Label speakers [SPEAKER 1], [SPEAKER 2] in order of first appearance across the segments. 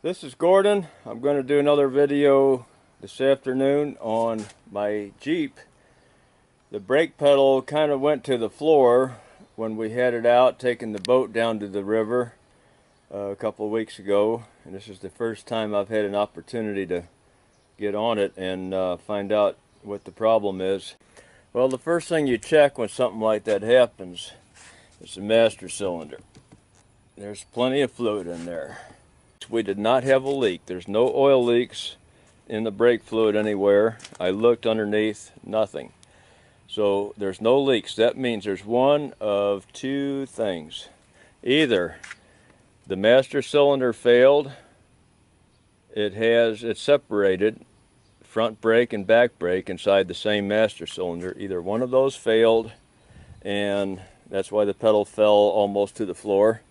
[SPEAKER 1] This is Gordon. I'm going to do another video this afternoon on my Jeep. The brake pedal kind of went to the floor when we headed out taking the boat down to the river a couple of weeks ago, and this is the first time I've had an opportunity to get on it and find out what the problem is. Well, the first thing you check when something like that happens is the master cylinder. There's plenty of fluid in there. We did not have a leak. There's no oil leaks in the brake fluid anywhere. I looked underneath, nothing. So there's no leaks. That means there's one of two things. Either the master cylinder failed, it's separated, front brake and back brake inside the same master cylinder. Either one of those failed, and that's why the pedal fell almost to the floor,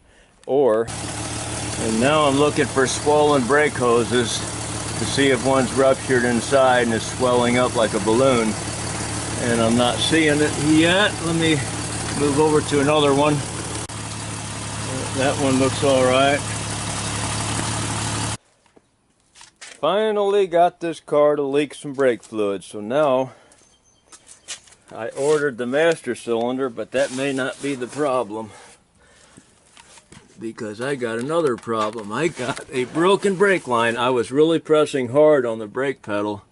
[SPEAKER 1] and now I'm looking for swollen brake hoses to see if one's ruptured inside and is swelling up like a balloon. And I'm not seeing it yet. Let me move over to another one. That one looks all right. Finally got this car to leak some brake fluid. So now I ordered the master cylinder, but that may not be the problem, because I got another problem. I got a broken brake line. I was really pressing hard on the brake pedal,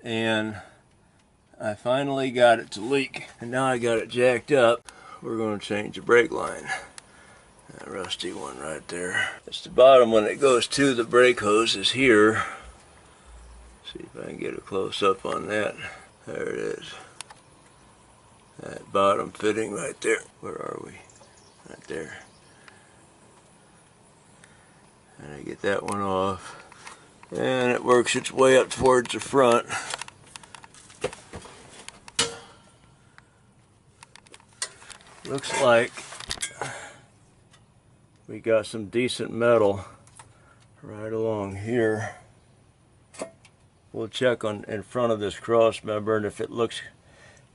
[SPEAKER 1] and I finally got it to leak. And now I got it jacked up. We're going to change the brake line. That rusty one right there. It's the bottom when it goes to the brake hose is here. See if I can get a close up on that. There it is. That bottom fitting right there. Where are we? Right there. And I get that one off, and it works its way up towards the front. Looks like we got some decent metal right along here. We'll check on in front of this cross member, and if it looks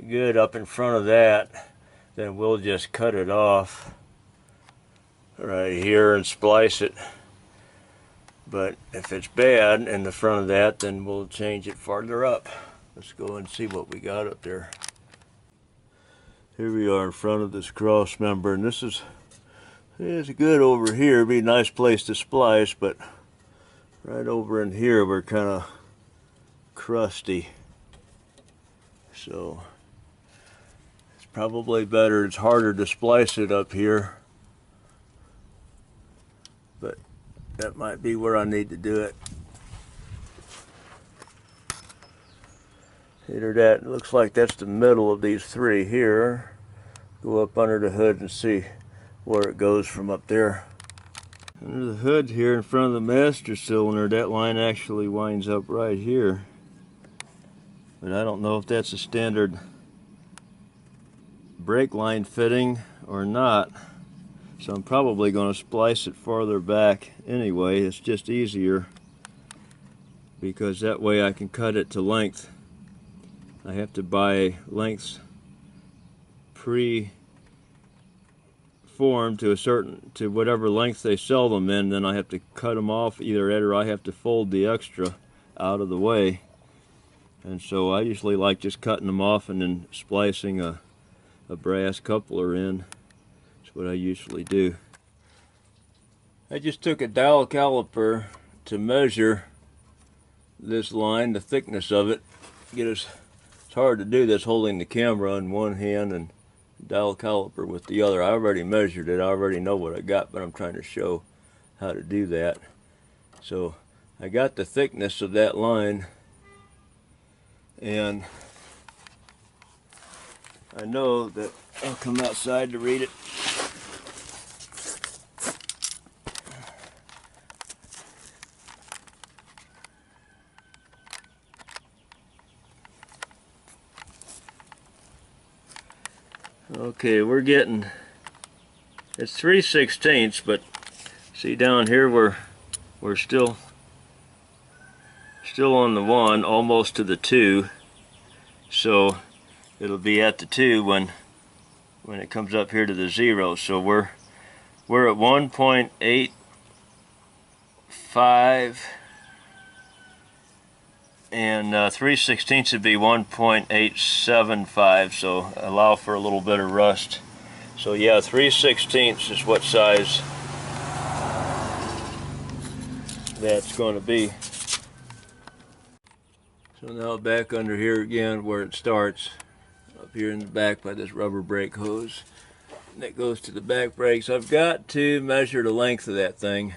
[SPEAKER 1] good up in front of that, then we'll just cut it off right here and splice it. But if it's bad in the front of that, then we'll change it farther up. Let's go and see what we got up there. Here we are in front of this cross member, and this is good over here. It'd be a nice place to splice, but right over in here we're kind of crusty. So it's probably better. It's harder to splice it up here, but that might be where I need to do it. Either that, it looks like that's the middle of these three here. Go up under the hood and see where it goes from up there. Under the hood here in front of the master cylinder, that line actually winds up right here. But I don't know if that's a standard brake line fitting or not. So I'm probably going to splice it farther back anyway. It's just easier, because that way I can cut it to length. I have to buy lengths pre-formed to whatever length they sell them in. Then I have to cut them off either that, or I have to fold the extra out of the way. And so I usually like just cutting them off and then splicing a brass coupler in. What I usually do. I just took a dowel caliper to measure this line, the thickness of it. It's hard to do this holding the camera in one hand and dowel caliper with the other. I already measured it. I already know what I got, but I'm trying to show how to do that. So I got the thickness of that line, and I know that I'll come outside to read it. Okay, we're getting, it's 3/16, but see down here we're still on the 1, almost to the 2. So it'll be at the 2 when it comes up here to the 0. So we're at 1.8 1.5, and 3/16 would be 1.875, so allow for a little bit of rust. So yeah, 3/16 is what size that's going to be. So now back under here again where it starts, up here in the back by this rubber brake hose that goes to the back brakes. I've got to measure the length of that thing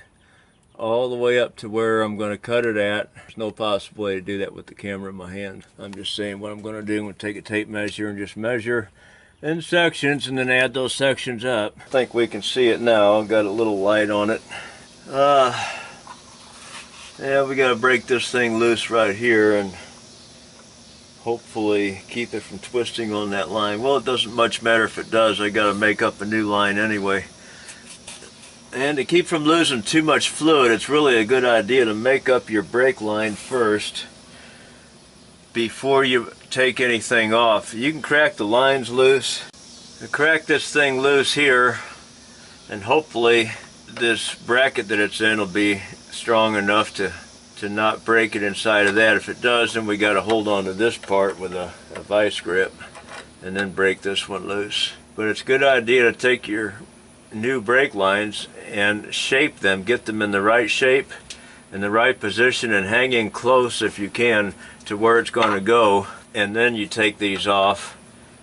[SPEAKER 1] all the way up to where I'm going to cut it at. There's no possible way to do that with the camera in my hand. I'm just saying what I'm going to do. I'm going to take a tape measure and just measure in sections and then add those sections up. I think we can see it now. I've got a little light on it. Yeah, we got to break this thing loose right here and hopefully keep it from twisting on that line. Well, it doesn't much matter if it does. I got to make up a new line anyway. And to keep from losing too much fluid, it's really a good idea to make up your brake line first before you take anything off. You can crack the lines loose. Crack this thing loose here, and hopefully this bracket that it's in will be strong enough to not break it inside of that. If it does, then we got to hold on to this part with a vice grip and then break this one loose. But it's a good idea to take your new brake lines and shape them, get them in the right shape, in the right position, and hang in close if you can to where it's going to go. And then you take these off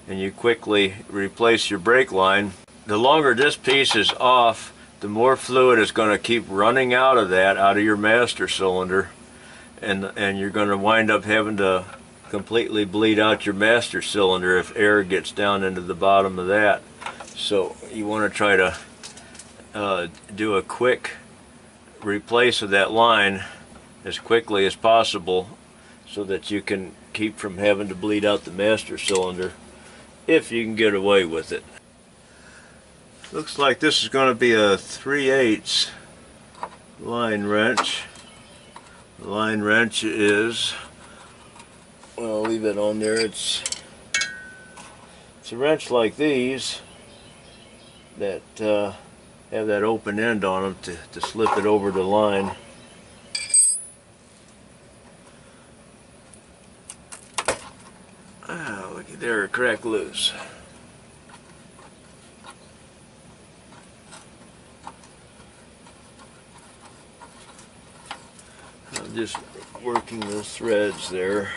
[SPEAKER 1] and you quickly replace your brake line. The longer this piece is off, the more fluid is going to keep running out of that, out of your master cylinder, and you're going to wind up having to completely bleed out your master cylinder if air gets down into the bottom of that. So you want to try to do a quick replace of that line as quickly as possible so that you can keep from having to bleed out the master cylinder if you can get away with it. Looks like this is going to be a 3/8 line wrench. The line wrench is, well, I'll leave it on there. It's a wrench like these that have that open end on them to slip it over the line. Ah, looky there, it cracked loose. I'm just working the threads there.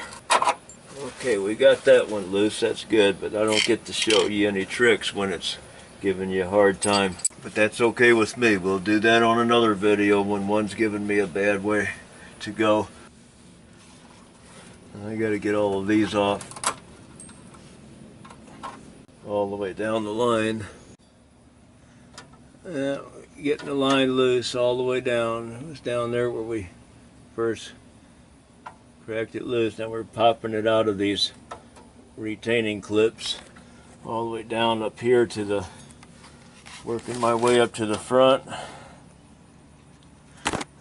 [SPEAKER 1] Okay, we got that one loose, that's good, but I don't get to show you any tricks when it's giving you a hard time. But that's okay with me. We'll do that on another video when one's giving me a bad way to go. I gotta get all of these off all the way down the line. Getting the line loose all the way down. It was down there where we first cracked it loose. Now we're popping it out of these retaining clips all the way down up here to the, working my way up to the front,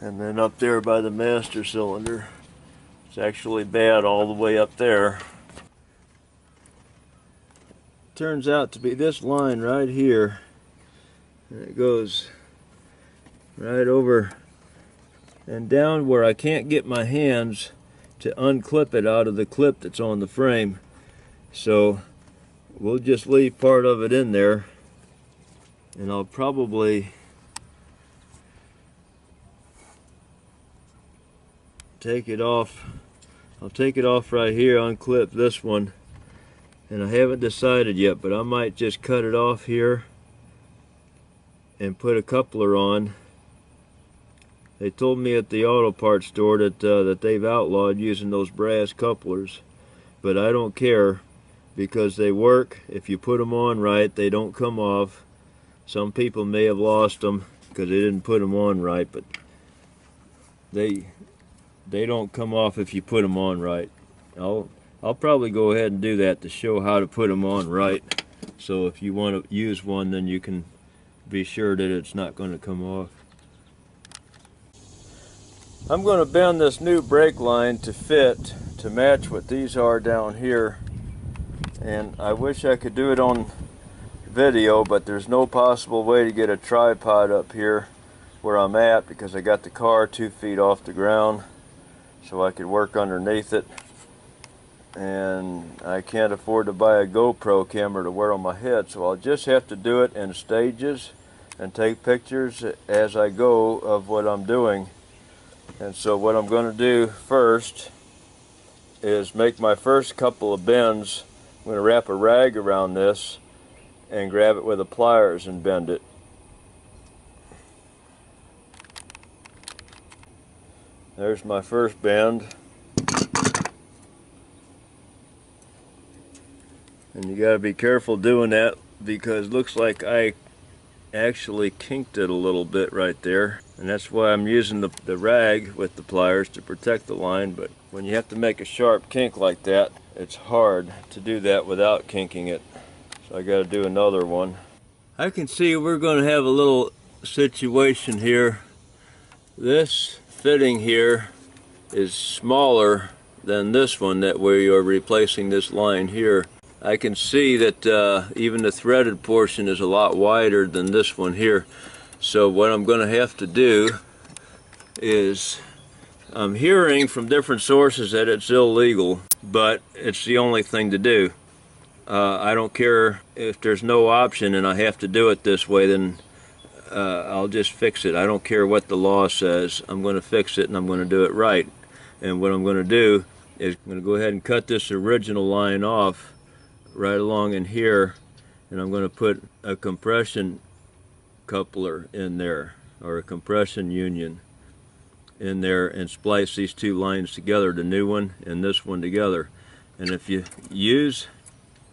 [SPEAKER 1] and then up there by the master cylinder. It's actually bad all the way up there. Turns out to be this line right here, and it goes right over and down where I can't get my hands to unclip it out of the clip that's on the frame. So we'll just leave part of it in there, and I'll probably take it off. I'll take it off right here, unclip this one, and I haven't decided yet, but I might just cut it off here and put a coupler on. They told me at the auto parts store that they've outlawed using those brass couplers, but I don't care because they work. If you put them on right, they don't come off. Some people may have lost them because they didn't put them on right, but they don't come off if you put them on right. I'll probably go ahead and do that to show how to put them on right. So if you want to use one, then you can be sure that it's not going to come off. I'm going to bend this new brake line to fit, to match what these are down here. And I wish I could do it on video, but there's no possible way to get a tripod up here where I'm at because I got the car 2 feet off the ground so I could work underneath it, and I can't afford to buy a GoPro camera to wear on my head, so I'll just have to do it in stages and take pictures as I go of what I'm doing. And so what I'm going to do first is make my first couple of bends. I'm going to wrap a rag around this and grab it with the pliers and bend it. There's my first bend. And you got to be careful doing that because it looks like I actually kinked it a little bit right there. And that's why I'm using the rag with the pliers to protect the line. But when you have to make a sharp kink like that, it's hard to do that without kinking it. So I got to do another one. I can see we're going to have a little situation here. This fitting here is smaller than this one that we are replacing this line here. I can see that even the threaded portion is a lot wider than this one here. So what I'm going to have to do is, I'm hearing from different sources that it's illegal, but it's the only thing to do. I don't care if there's no option and I have to do it this way, then I'll just fix it. I don't care what the law says. I'm going to fix it and I'm going to do it right. And what I'm going to do is I'm going to go ahead and cut this original line off right along in here, and I'm going to put a compression coupler in there, or a compression union in there, and splice these two lines together, the new one and this one together. And if you use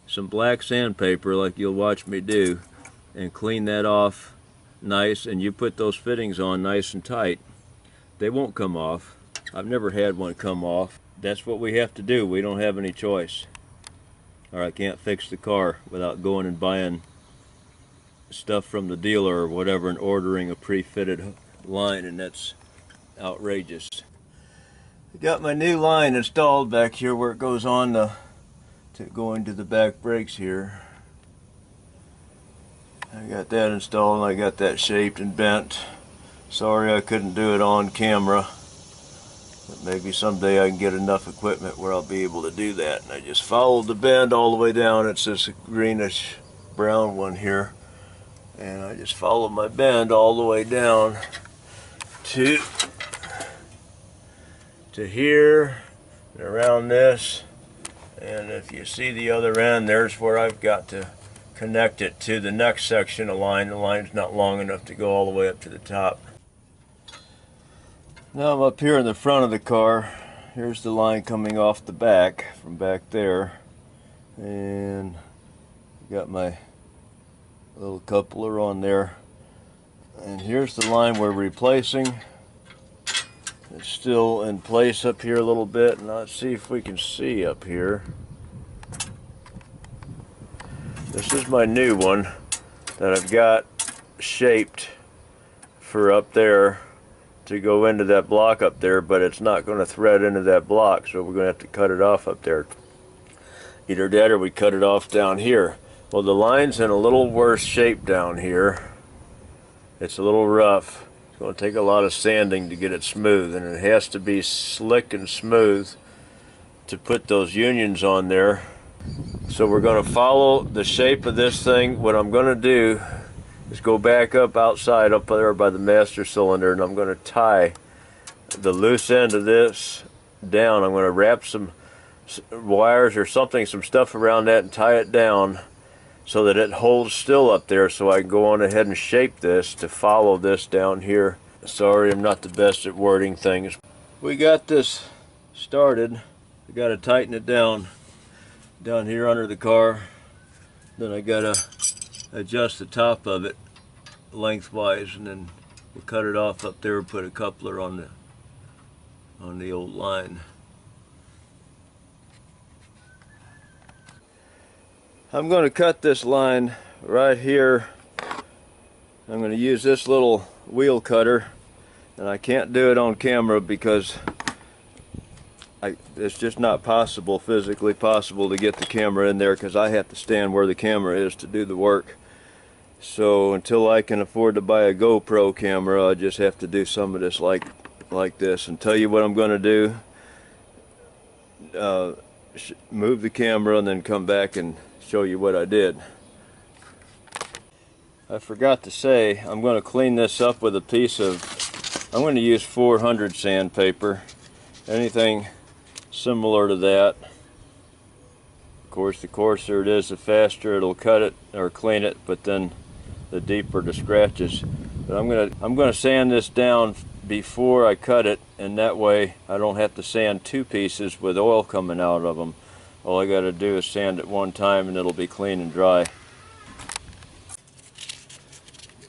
[SPEAKER 1] some black sandpaper like you'll watch me do and clean that off nice, and you put those fittings on nice and tight, they won't come off. I've never had one come off. That's what we have to do. We don't have any choice. Or I can't fix the car without going and buying stuff from the dealer or whatever and ordering a pre-fitted line, and that's outrageous. I got my new line installed back here where it goes on to go into the back brakes here. I got that installed and I got that shaped and bent. Sorry I couldn't do it on camera, but maybe someday I can get enough equipment where I'll be able to do that. And I just followed the bend all the way down. It's this greenish brown one here, and I just followed my bend all the way down to here and around this. And if you see the other end, there's where I've got to connect it to the next section of line. The line's not long enough to go all the way up to the top. Now I'm up here in the front of the car. Here's the line coming off the back from back there, and got my little coupler on there, and here's the line we're replacing. It's still in place up here a little bit, and let's see if we can see up here. This is my new one that I've got shaped for up there to go into that block up there, but it's not going to thread into that block, so we're going to have to cut it off up there. Either that or we cut it off down here. Well, the line's in a little worse shape down here. It's a little rough. It's going to take a lot of sanding to get it smooth, and it has to be slick and smooth to put those unions on there. So we're going to follow the shape of this thing. What I'm going to do is go back up outside up there by the master cylinder, and I'm going to tie the loose end of this down. I'm going to wrap some wires or something, some stuff around that, and tie it down so that it holds still up there, so I can go on ahead and shape this to follow this down here. Sorry, I'm not the best at wording things. We got this started. We got to tighten it down here under the car. Then I got to adjust the top of it lengthwise, and then we'll cut it off up there and put a coupler on the old line. I'm going to cut this line right here. I'm going to use this little wheel cutter, and I can't do it on camera because it's just not possible, physically possible, to get the camera in there because I have to stand where the camera is to do the work. So until I can afford to buy a GoPro camera, I just have to do some of this like this. And tell you what I'm going to do, move the camera and then come back and show you what I did. I forgot to say, I'm going to clean this up with a piece of, I'm going to use 400 sandpaper, anything similar to that. Of course, the coarser it is, the faster it'll cut it or clean it, but then the deeper the scratches. But I'm gonna sand this down before I cut it, and that way I don't have to sand two pieces with oil coming out of them. All I got to do is sand it one time and it'll be clean and dry.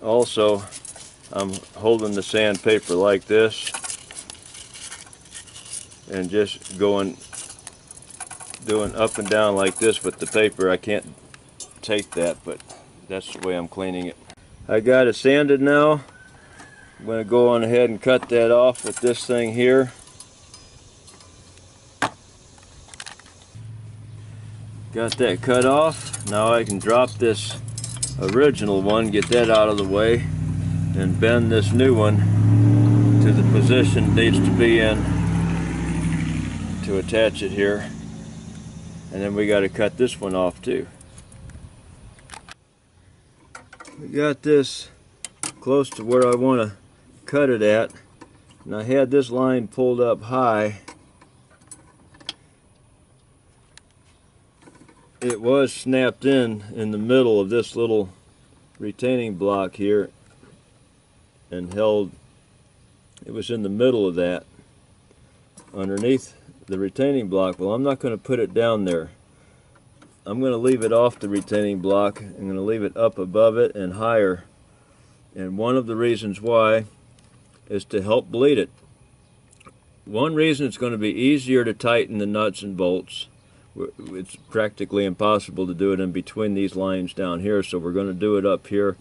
[SPEAKER 1] Also, I'm holding the sandpaper like this and just doing up and down like this with the paper. I can't take that, but that's the way I'm cleaning it. I got it sanded now. I'm going to go on ahead and cut that off with this thing here. Got that cut off. Now I can drop this original one, get that out of the way, and bend this new one to the position it needs to be in to attach it here. And then we got to cut this one off too. We got this close to where I want to cut it at, and I had this line pulled up high. It was snapped in the middle of this little retaining block here and held. It was in the middle of that underneath the retaining block. Well, I'm not going to put it down there. I'm going to leave it off the retaining block. I'm going to leave it up above it and higher. And one of the reasons why is to help bleed it. One reason it's going to be easier to tighten the nuts and bolts. It's practically impossible to do it in between these lines down here, so we're going to do it up here,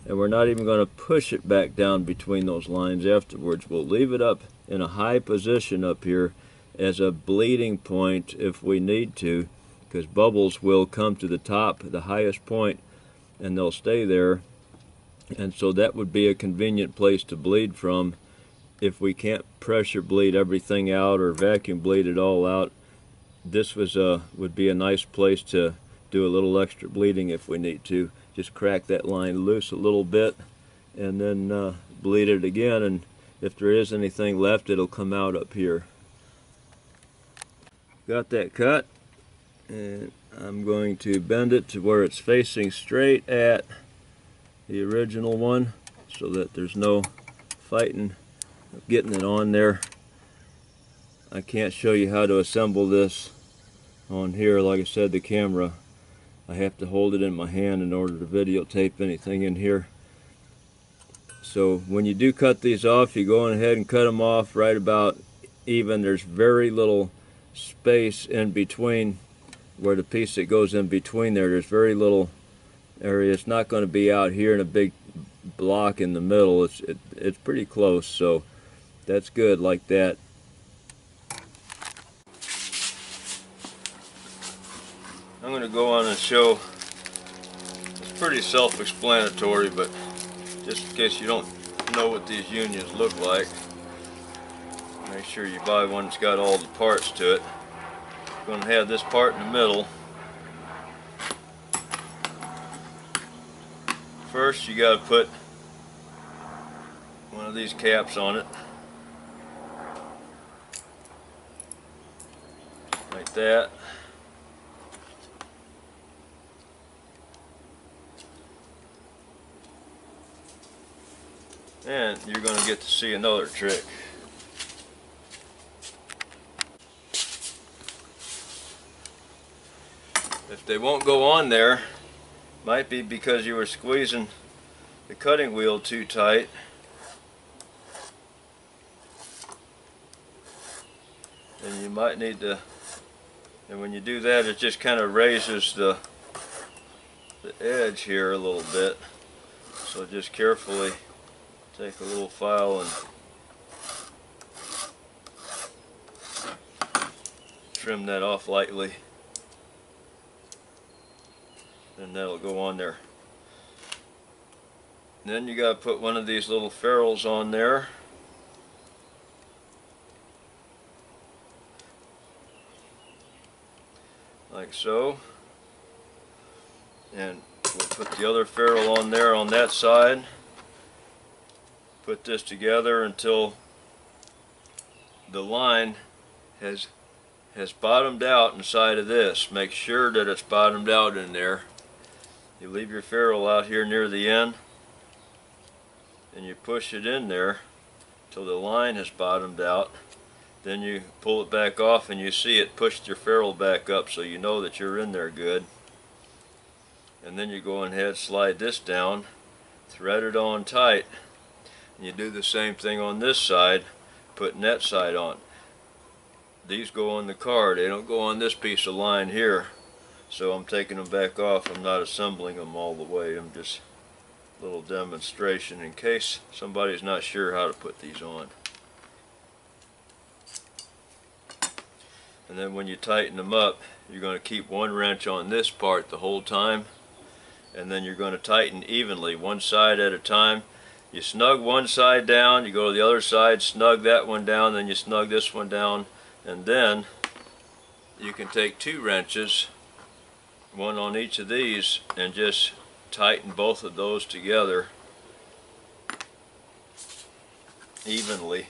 [SPEAKER 1] and we're not even going to push it back down between those lines afterwards. We'll leave it up in a high position up here as a bleeding point if we need to, because bubbles will come to the top, the highest point, and they'll stay there. And so that would be a convenient place to bleed from. If we can't pressure bleed everything out or vacuum bleed it all out, this would be a nice place to do a little extra bleeding if we need to. Just crack that line loose a little bit and then bleed it again, and if there is anything left, it'll come out up here. Got that cut, and I'm going to bend it to where it's facing straight at the original one so that there's no fighting of getting it on there. I can't show you how to assemble this on here. Like I said, the camera, I have to hold it in my hand in order to videotape anything in here. So when you do cut these off, you go on ahead and cut them off right about even. There's very little space in between where the piece that goes in between there's very little area. It's not going to be out here in a big block in the middle. It's pretty close, so that's good like that. I'm going to go on and show, it's pretty self-explanatory, but just in case you don't know what these unions look like, make sure you buy one that's got all the parts to it. I'm going to have this part in the middle. First, you got to put one of these caps on it, like that. And you're going to get to see another trick. If they won't go on there, might be because you were squeezing the cutting wheel too tight. And you might need to, and when you do that, it just kind of raises the edge here a little bit. So just carefully take a little file and trim that off lightly, and that'll go on there. Then you got to put one of these little ferrules on there. Like so. And we'll put the other ferrule on there on that side. Put this together until the line has bottomed out inside of this. Make sure that it's bottomed out in there. You leave your ferrule out here near the end and you push it in there till the line has bottomed out. Then you pull it back off and you see it pushed your ferrule back up, so you know that you're in there good. And then you go ahead, slide this down, thread it on tight, and you do the same thing on this side, putting that side on. These go on the car, they don't go on this piece of line here. So I'm taking them back off. I'm not assembling them all the way. I'm just a little demonstration in case somebody's not sure how to put these on. And then when you tighten them up, you're going to keep one wrench on this part the whole time, and then you're going to tighten evenly, one side at a time. You snug one side down, you go to the other side, snug that one down, then you snug this one down, and then you can take two wrenches, one on each of these, and just tighten both of those together evenly.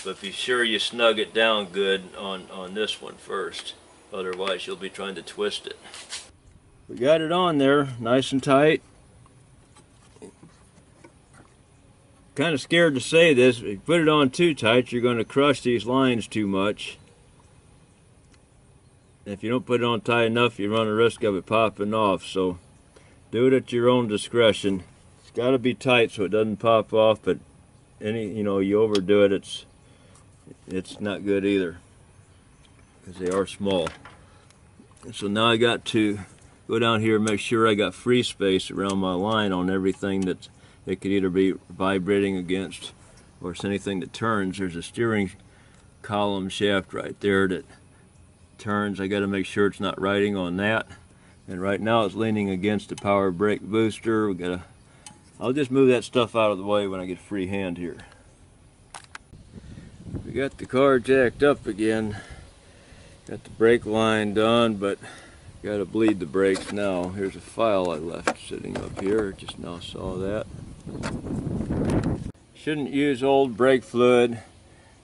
[SPEAKER 1] But be sure you snug it down good on this one first, otherwise you'll be trying to twist it. We got it on there nice and tight. Kind of scared to say this, if you put it on too tight you're going to crush these lines too much. If you don't put it on tight enough, you run a risk of it popping off, so do it at your own discretion. It's got to be tight so it doesn't pop off, but you overdo it, it's not good either, because they are small. And so now I got to go down here and make sure I got free space around my line on everything that it could either be vibrating against, or it's anything that turns. There's a steering column shaft right there that turns. I got to make sure it's not riding on that, and right now it's leaning against the power brake booster. I'll just move that stuff out of the way when I get free hand here. We got the car jacked up again, got the brake line done, but got to bleed the brakes now. Here's a file I left sitting up here, just now saw that. Shouldn't use old brake fluid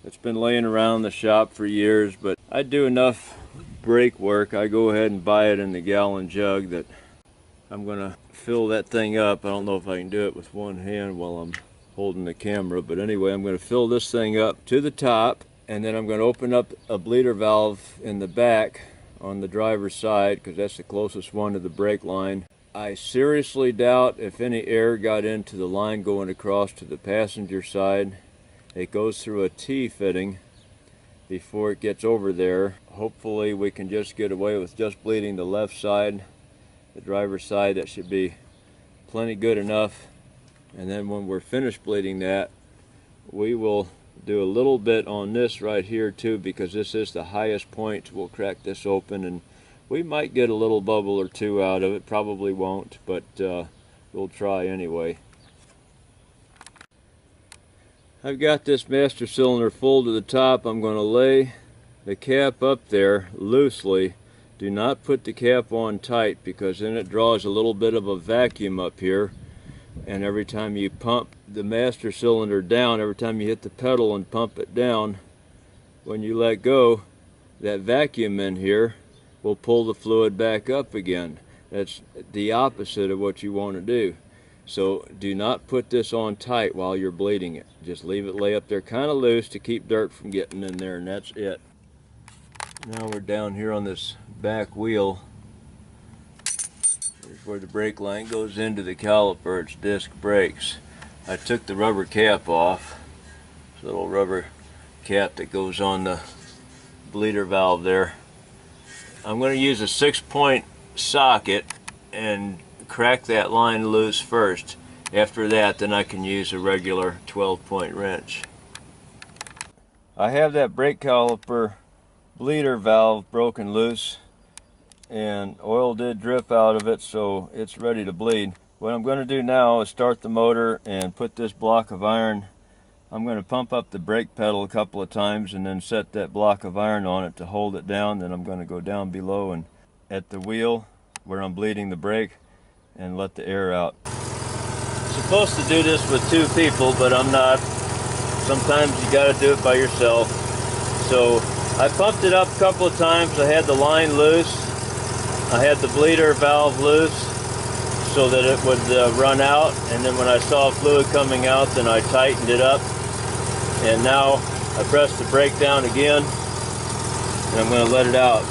[SPEAKER 1] that's been laying around the shop for years, but I do enough brake work. I go ahead and buy it in the gallon jug that I'm gonna fill that thing up. I don't know if I can do it with one hand while I'm holding the camera, but anyway, I'm gonna fill this thing up to the top, and then I'm gonna open up a bleeder valve in the back on the driver's side, because that's the closest one to the brake line. I seriously doubt if any air got into the line going across to the passenger side. It goes through a T-fitting before it gets over there. Hopefully we can just get away with just bleeding the left side, the driver's side. That should be plenty good enough. And then when we're finished bleeding that, we will do a little bit on this right here too, because this is the highest point. We'll crack this open and we might get a little bubble or two out of it. Probably won't, but we'll try anyway. I've got this master cylinder full to the top. I'm going to lay the cap up there loosely. Do not put the cap on tight, because then it draws a little bit of a vacuum up here, and every time you pump the master cylinder down, every time you hit the pedal and pump it down, when you let go, that vacuum in here will pull the fluid back up again. That's the opposite of what you want to do. So do not put this on tight while you're bleeding it. Just leave it lay up there kind of loose to keep dirt from getting in there, and that's it. Now we're down here on this back wheel. Here's where the brake line goes into the caliper. It's disc brakes. I took the rubber cap off. It's a little rubber cap that goes on the bleeder valve there. I'm going to use a 6-point socket and crack that line loose first. After that, then I can use a regular 12-point wrench. I have that brake caliper bleeder valve broken loose, and oil did drip out of it, so it's ready to bleed. What I'm going to do now is start the motor and put this block of iron. I'm going to pump up the brake pedal a couple of times and then set that block of iron on it to hold it down. Then I'm going to go down below and at the wheel where I'm bleeding the brake and let the air out. Supposed to do this with two people, but I'm not. Sometimes you got to do it by yourself. So I pumped it up a couple of times. I had the line loose. I had the bleeder valve loose so that it would run out, and then when I saw fluid coming out, then I tightened it up, and now I press the brake down again and I'm going to let it out.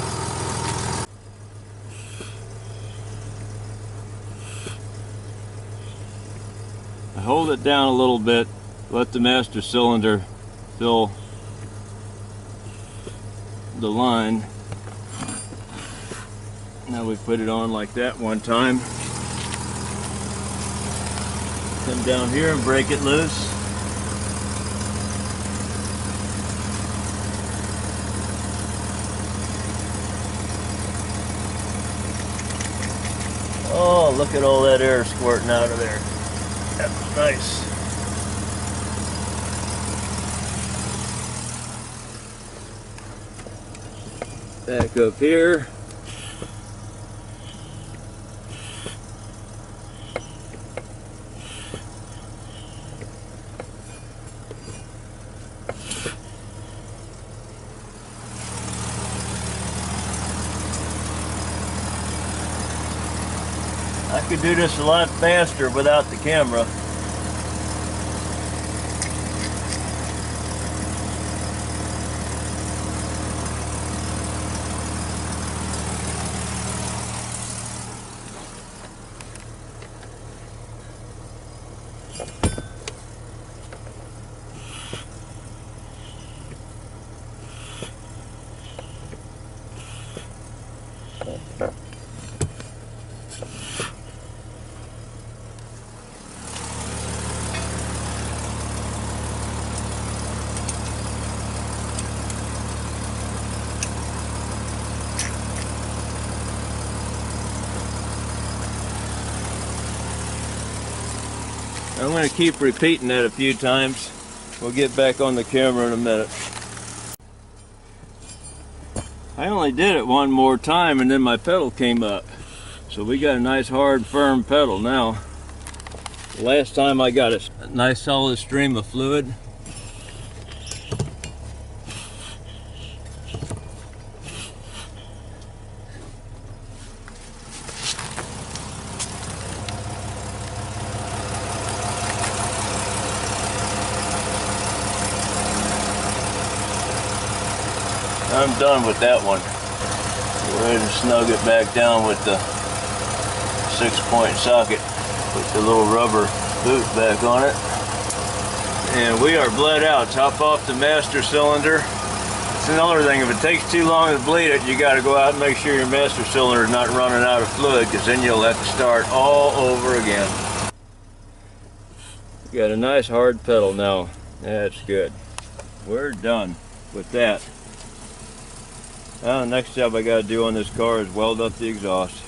[SPEAKER 1] I hold it down a little bit, let the master cylinder fill the line. Now we put it on like that one time. Come down here and break it loose. Oh, look at all that air squirting out of there. That's nice. Back up here. I could do this a lot faster without the camera. I'm going to keep repeating that a few times. We'll get back on the camera in a minute. I only did it one more time and then my pedal came up. So we got a nice hard firm pedal now. Last time I got a nice solid stream of fluid. I'm done with that one. We're ready to snug it back down with the 6-point socket. Put the little rubber boot back on it. And we are bled out. Top off the master cylinder. It's another thing, if it takes too long to bleed it, you got to go out and make sure your master cylinder is not running out of fluid, because then you'll have to start all over again. Got a nice hard pedal now. That's good. We're done with that. Well, the next job I got to do on this car is weld up the exhaust.